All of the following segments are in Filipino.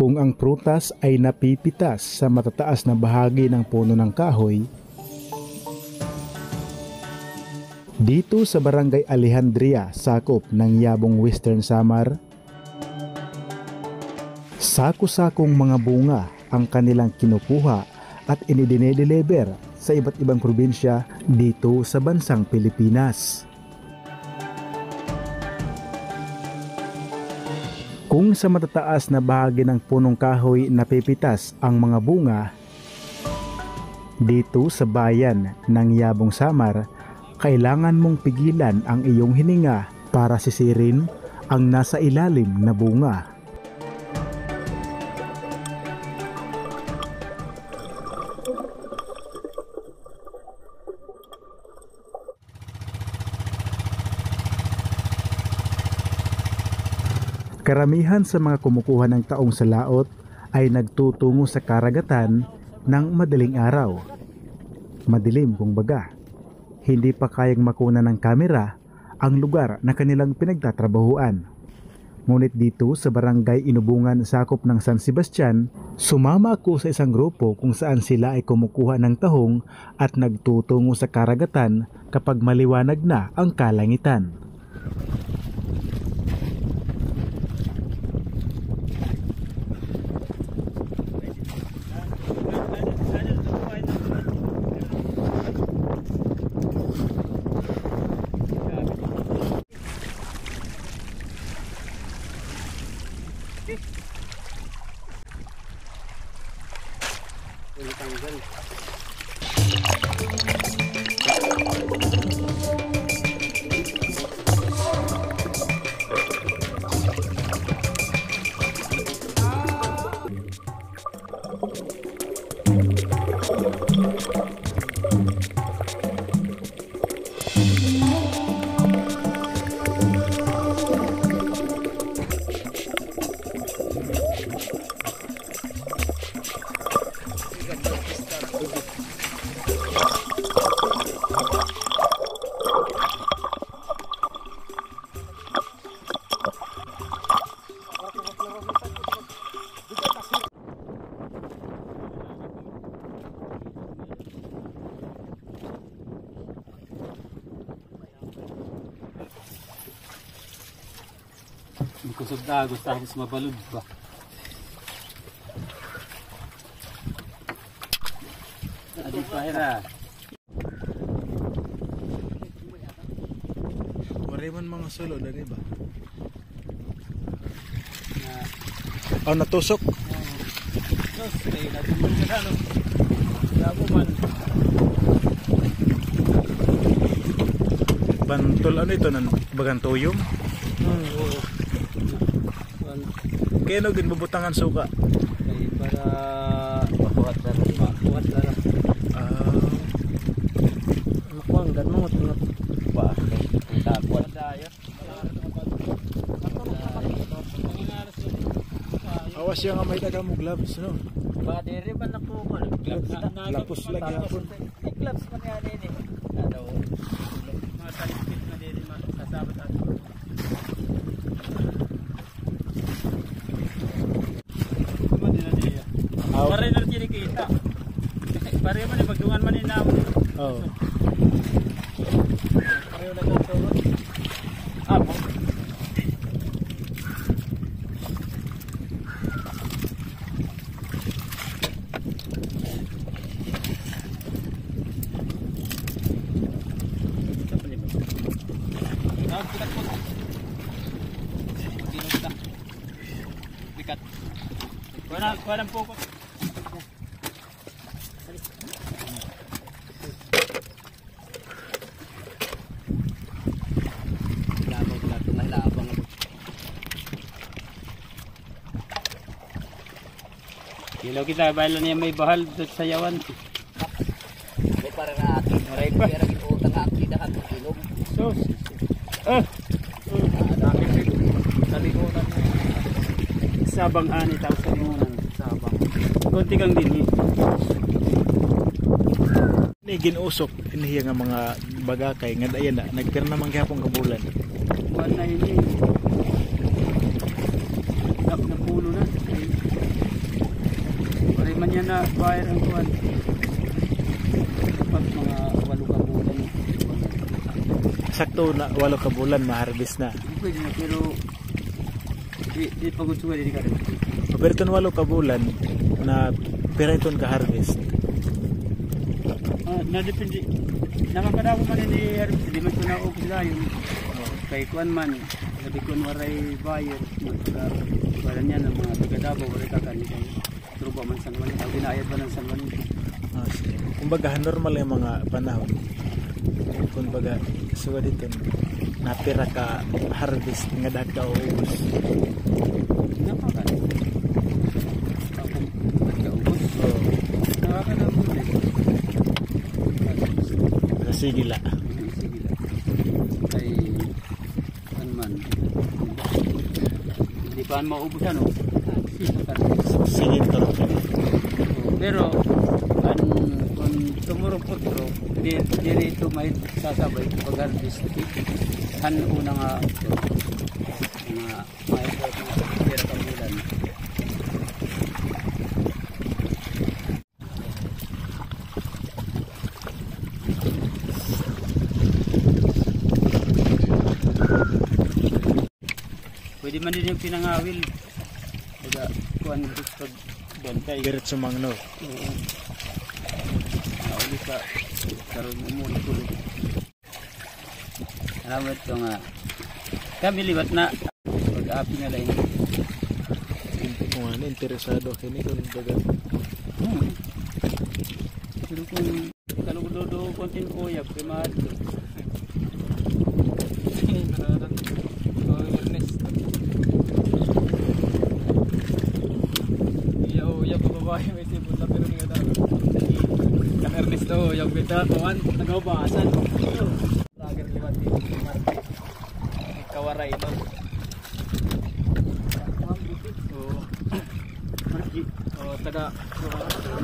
Kung ang prutas ay napipitas sa matataas na bahagi ng puno ng kahoy, dito sa Barangay Alejandria, sakop ng Yabong Western Samar, sako-sakong mga bunga ang kanilang kinukuha at inidinedeliver sa iba't ibang probinsya dito sa bansang Pilipinas. Kung sa matataas na bahagi ng punong kahoy napipitas ang mga bunga, dito sa bayan ng Yabong Samar, kailangan mong pigilan ang iyong hininga para sisirin ang nasa ilalim na bunga. Karamihan sa mga kumukuha ng taong sa laot ay nagtutungo sa karagatan ng madaling araw. Madilim kumbaga. Hindi pa kayang makuna ng kamera ang lugar na kanilang pinagtatrabahuan. Ngunit dito sa Barangay Inubungan, sakop ng San Sebastian, sumama ako sa isang grupo kung saan sila ay kumukuha ng tahong at nagtutungo sa karagatan kapag maliwanag na ang kalangitan. Kusog na, gusto ako sa mabalod ba? Adi pa hira. Mariman mga solo dari ba? Oh, natusok? Tos, kaya natubol ka na, no? Labo man. Bantol, ano ito? Bagantuyong? Oo. Kaya no, ginbubutangan suka? Kaya para makuhat na rin. Makuhat na rin. Makuhaan, gano'n mo ito. Ba? Ang takuan. Awas siya nga may tagang mo gloves, no? Ba, diri ba na po? Lapos lang yapon. Gloves pa kaya din eh. Ano? Mga talipit na din masasabat at pare na rin kita. Pare man eh, pagdungan man eh naman. Oo. Pare na ito. Amo. Bikat. Kuha ng pokot. Ilaw kita, bahala niya may bahal sa yawan. May para na akin, maray mo kaya rin utang na akin na akin ilog. Sos! Talikunan mo. Sabang ani, tapos sa inunan. Sabang. Kunti kang din eh. Ini ginusok, inihiya nga mga bagakay, nga ayan na, nagpira naman kahapong kabulan. Buwan na yun eh. Napulo na. man yan na bayar ang kuwan. Dapat mga 8 ka bulan. Sakto na 8 ka bulan ma-harvest na. Pwede na, pero di pagod suwa, di ka rin. Pero itong 8 ka bulan na pira itong ka-harvest. Nadepende. Nakakadago man ni harvest, di man ito na upos dayon. Kay kuwan man, sabi kuwan waray bayar. Wala niya ng mga tigadabo, waray kakanit. Truba man sa manit, ang ginayad ba ng sa manit. Kumbaga normal yung mga panahon. Kumbaga suwa dito napira ka harvest nga dahil ka uubos. Napakalit. Ako nagkaubos. Nakakadago din. Sige la. Sige lang. Ay, ano man. Hindi pa maubusan, no? Sige to. Pero, kung tumurong potro, diri ito may sasabay pag-harvest. Una nga, mga pera kamulan. Pwede man din yung pinangawil. Baga, kuhan pag bantay. Diretso mangno. Oo. Nauli ka. Karoon umuli-ulit. Alam mo ito nga. Kami liwat na. Pag-api na lang. Kung ano, interesado kini kung baga. Pero kung kalugudodo kontin uyab, kay mahal. Babae may sipot na pero nga daw. Kan Ernest daw, yung beta kawan, nagabasan. Lager liwat dito, market. Kawaray daw. Oh. Market. Oh, taga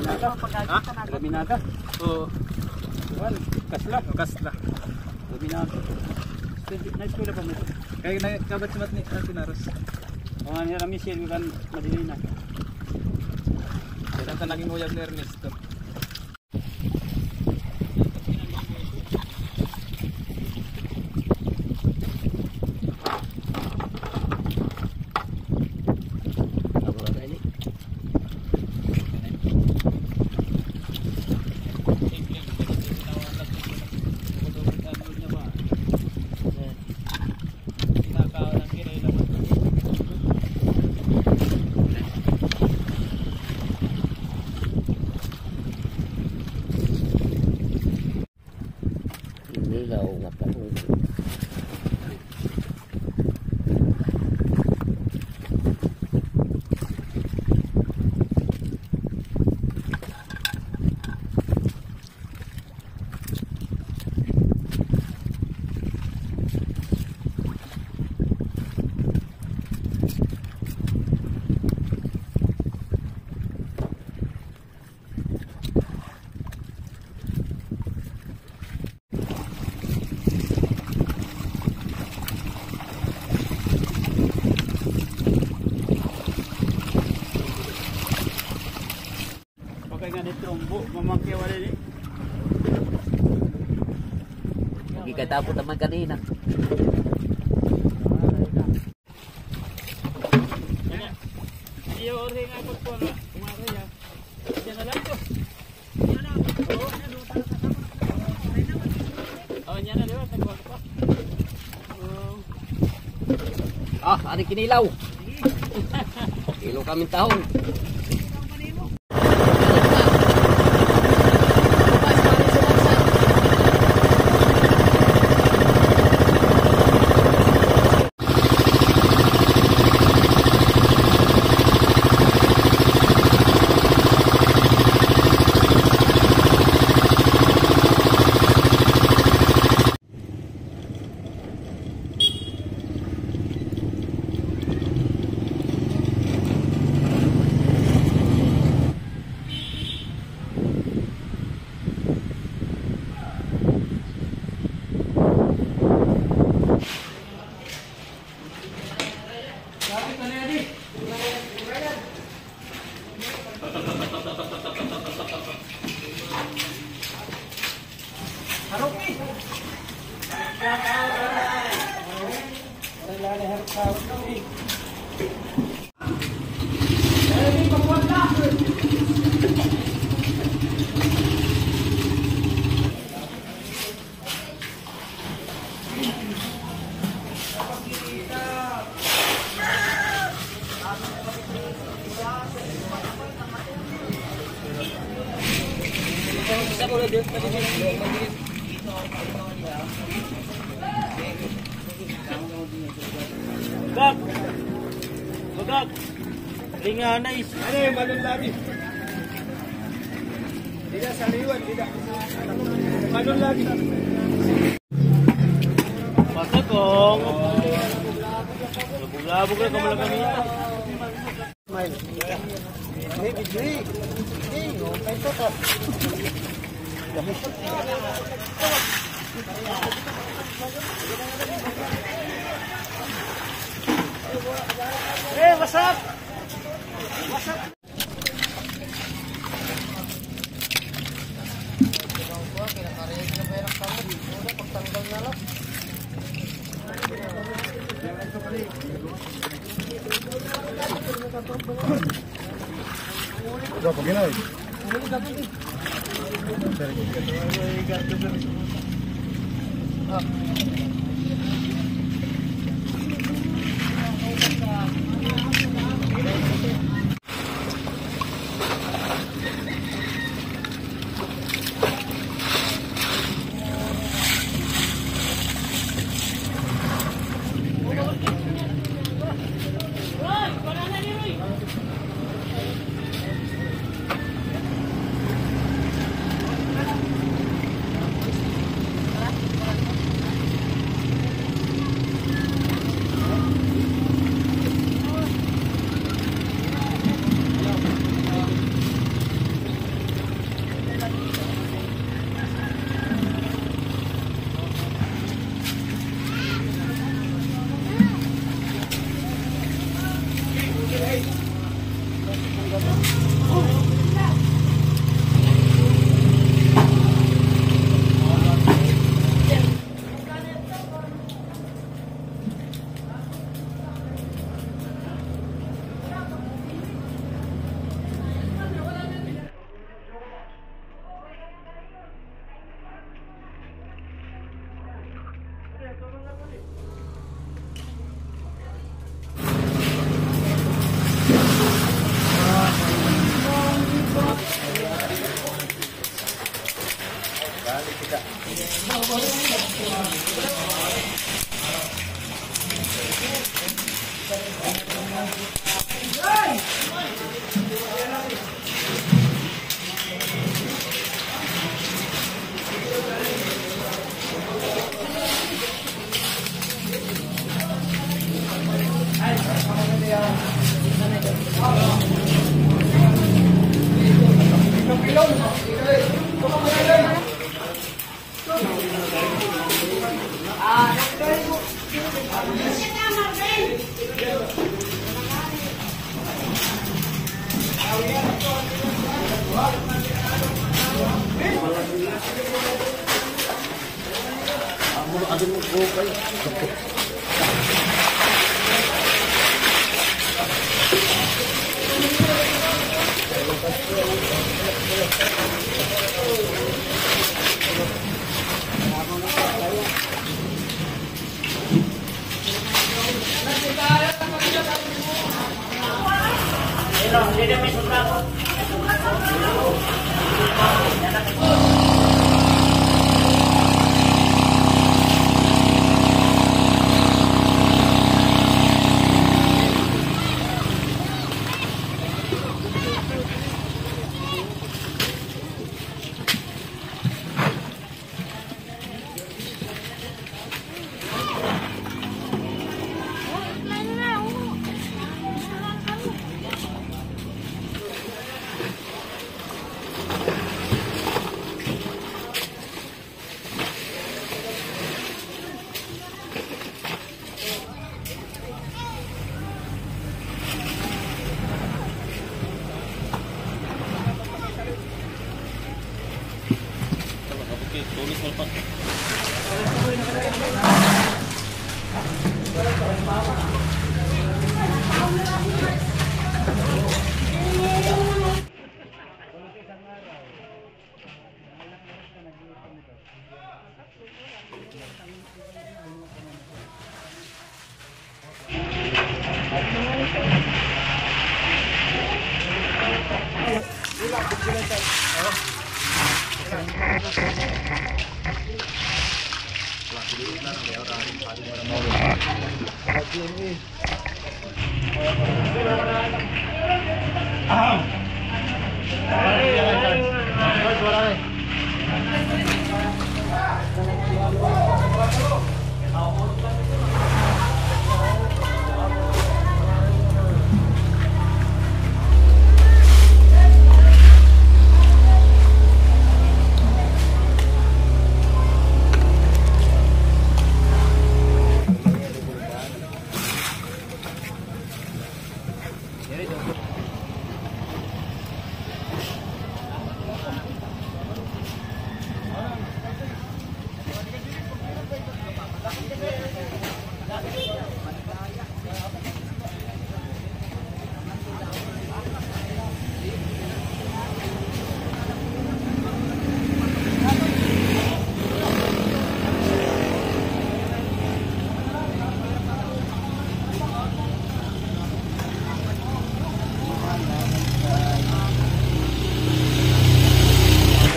Minaka. Ha? Taga Minaka. Oh. Kuan, kasla. Taga Minaka. Nice ko pa mo. Kaya nakabat sumat ni Tinaros. Oh, ni Michelle kan Madilina. Kaya naging uyab ni Ernesto. Tapos naman kanina. Iyo ori nga po po na kumaro ya. Diyan na lang to. Oh, niya na diba tagwa pa. Ari kinilaw. Kilo kami taon. Bagag! Bagag! Linganay! Ano yung balon lagi? Tidak sa liwan, tidak. Balon lagi. Pasagong! Labog-labog na kamalang kanina. Smile. Hey, Bidri! Hey, okay to ka. Hey, what's up? What's up? Udah, paginoy.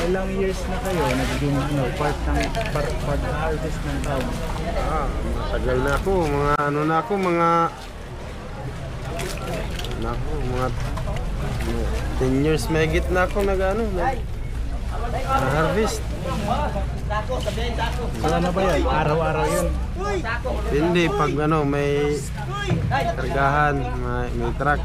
Ilang years na kayo nagiging part harvest ng taon? Matagal na ako, mga 10 years mahigit na ako nag-harvest. So ano ba yan? Araw-araw yun? Hindi, pag may kargahan, may truck.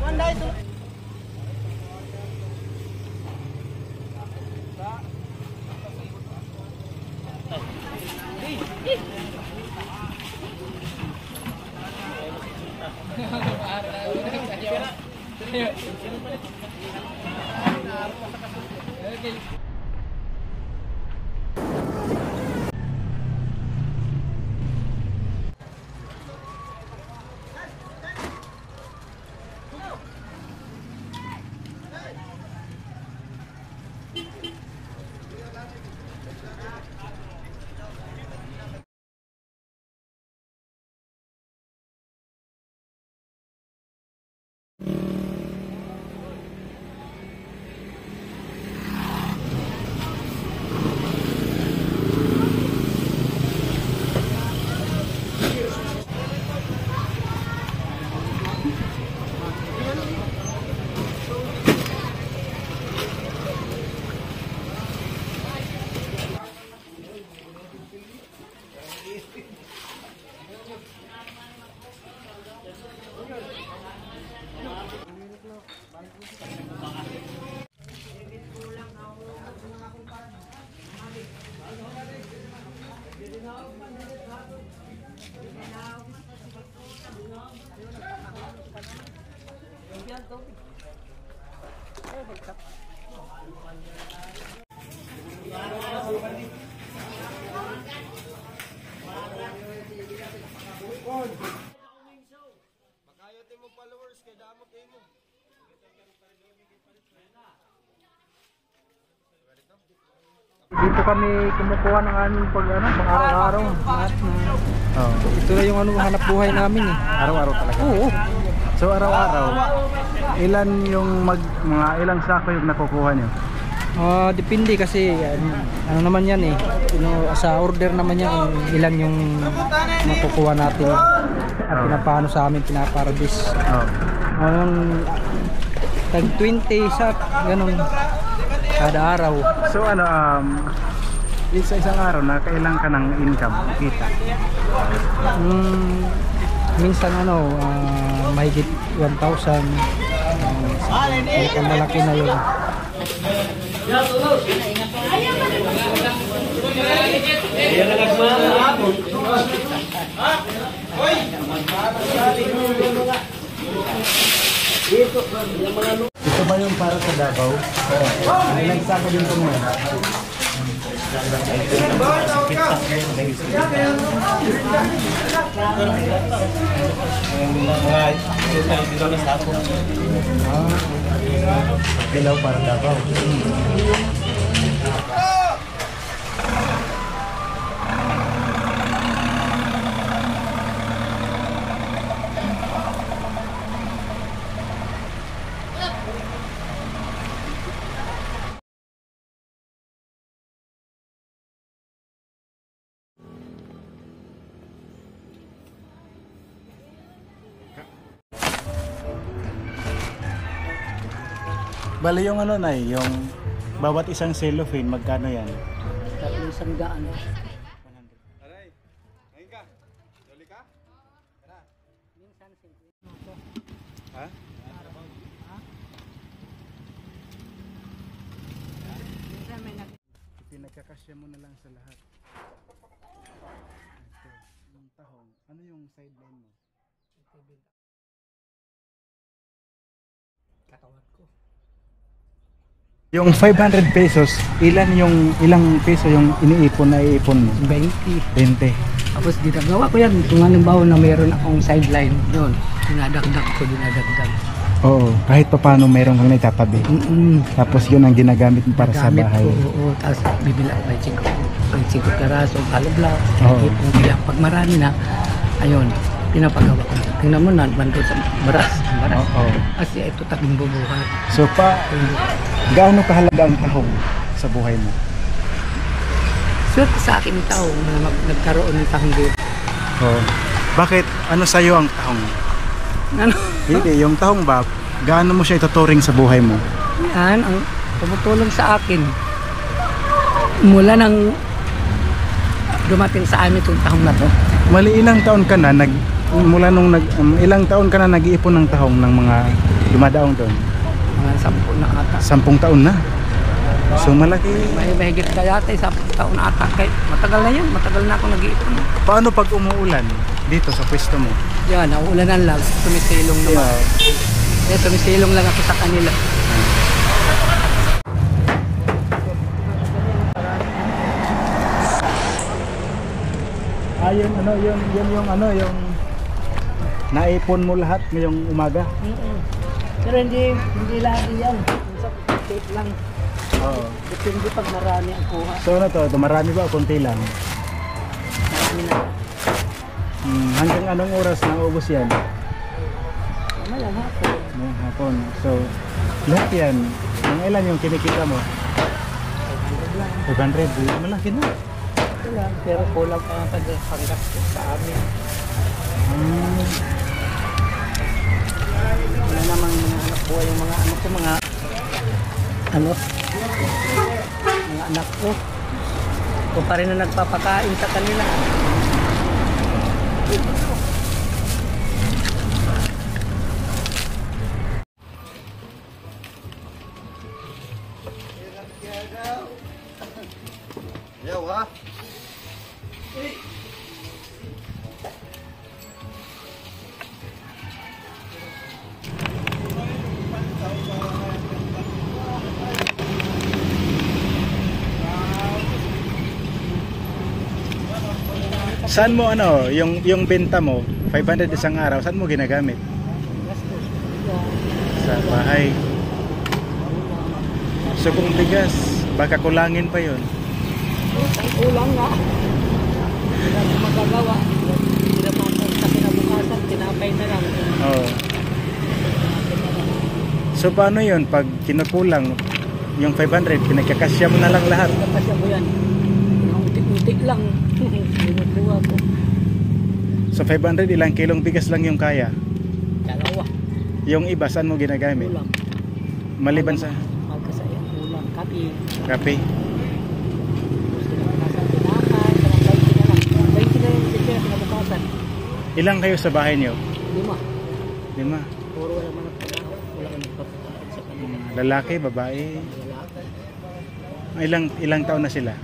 Dito kami kumukuha ng aming pang-araw-araw. Ito na yung hanap buhay namin eh. Araw-araw talaga. Oo. So araw-araw, ilan yung mga ilang sako yung nakukuha niyo? Depende kasi ano naman yan eh. Sa order naman yan kung ilan yung makukuha natin. At pinapaano sa amin, pinaparbis. Tag 20 sa ganun kada araw. So sa isang araw na kailan ka ng income, kita? Minsan mahigit 1,000. Malaki na yun. Ito ba yung para sa Davao? Ilang sako din ito mo? Dilaw para Davao. Bali yung ano na yung bawat isang cellophane, magkano yan? Tapos isang daan. Aray, ngayon ka. Dali ka? Tara. Minsan, Ha? Pinagkakasya mo na lang sa lahat. Ito, yung tahong. Ano yung sideline mo? katawan ko. Yung 500 pesos, ilang peso yung iniipon na iipon mo? 20. 20. Tapos ginagawa ko yan. Kung halimbawa na mayroon akong sideline doon, dinadagdag ko, dinadagdag. Oo, kahit pa paano mayroon kang naitatabi. Tapos yun ang ginagamit mo para sa Gamit bahay. ko, oo. Tapos bibila ko ay 5 karaso, kalablaw. Oo. Pag marami na, ayun, pinapagawa ko. Tingnan mo na, bando sa baras. Oo. Kasi ito tabing bubuhat. So gaano kahalaga ang tahong sa buhay mo? Swerte sa akin yung tao na nagkaroon ng tahong dito. Oo. Bakit? Ano sa'yo ang tahong? Ano? Hindi, yung tahong ba, gaano mo siya ituturing sa buhay mo? Yan, ang tumutulong sa akin. Mula nang dumating sa amin itong tahong na to. Mali, ilang taon ka na ilang taon ka na nag-iipon ng tahong ng mga dumadaong doon? Mga 10 na ata. 10 taon na. So malaki. May mahigit ka yata, 10 taon na ata. Kaya matagal na yan, matagal na ako nag-iipon. Paano pag umuulan dito sa pwesto mo? Yan, naulanan lang, tumisilong naman. Kaya tumisilong lang ako sa kanila. Yung naipon mo lahat ngayong umaga. Pero hindi lahat yan. Minsan tape lang. Oo. Depende pag marami ang kuha. So ano to, marami ba o konti lang? Marami na. Hanggang anong oras na ubos yan? Malang hapon. Ngayong hapon. So lahat yan, mga ilan yung kinikita mo? 500, malaki na. Ito lang, pero kulang pa ang paggastos sa amin. Wala namang mga anak buhay yung mga ano ko, mga anak ko. Kung pa rin na nagpapakain sa kanila. Yaw ha? Saan mo yung benta mo, 500 isang araw, saan mo ginagamit? Sa bahay. So kung bigas, baka kulangin pa yun. Ang kulang nga. Hindi na magagawa. Hindi na sa kinabukasan, tinapay na lang. Oo. So paano yun pag kinukulang yung 500, pinagkakasya mo na lang lahat? Kasi ako yan. Untik-untik lang. Binubuha ko. So 500, ilang kilong bigas lang yung kaya? Dalawa. Yung iba, saan mo ginagamit? Kulang. Maliban sa Magkasaya. Kulang. Kapi. kape? Kinabukasan, tinapay. Parang 20 na lang. 20 na yung bigyan kinabukasan. Ilang kayo sa bahay niyo? 5. 5. Puro wala man ang trabaho. Wala kang nagpapakain sa kanila. Lalaki, babae. Wala. Ilang taon na sila?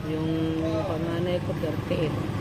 Yung panganay ko 38.